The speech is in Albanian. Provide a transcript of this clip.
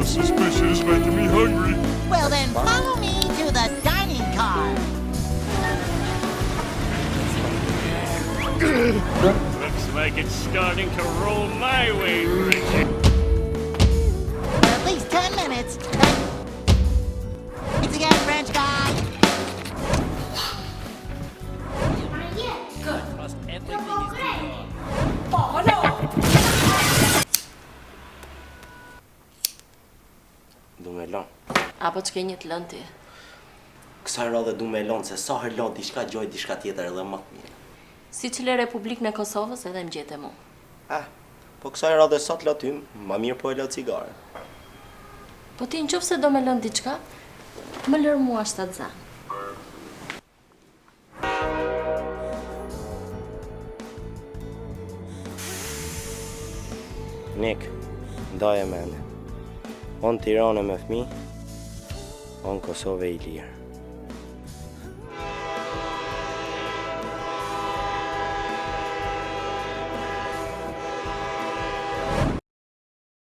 Suspicious, making me hungry. Well then, follow me to the dining car. Looks like it's starting to roll my way, Richard. At least 10 minutes. Thanks again, French guy. Du me lon. Apo që ke një të lënë ti? Kësaj radhe du me lon, se sa herë lon diçka gjoj diçka tjetër edhe më të mirë. Si që le Republikën e Kosovës edhe më gjete mu. Po kësaj radhe sa të latim, ma mirë po e la cigare. Po ti në qofë se do me lënë diçka, më lërë mua shtatë zanë. Nik, ndaje mene. On Tiranë me fmi, on Kosovë i lirë.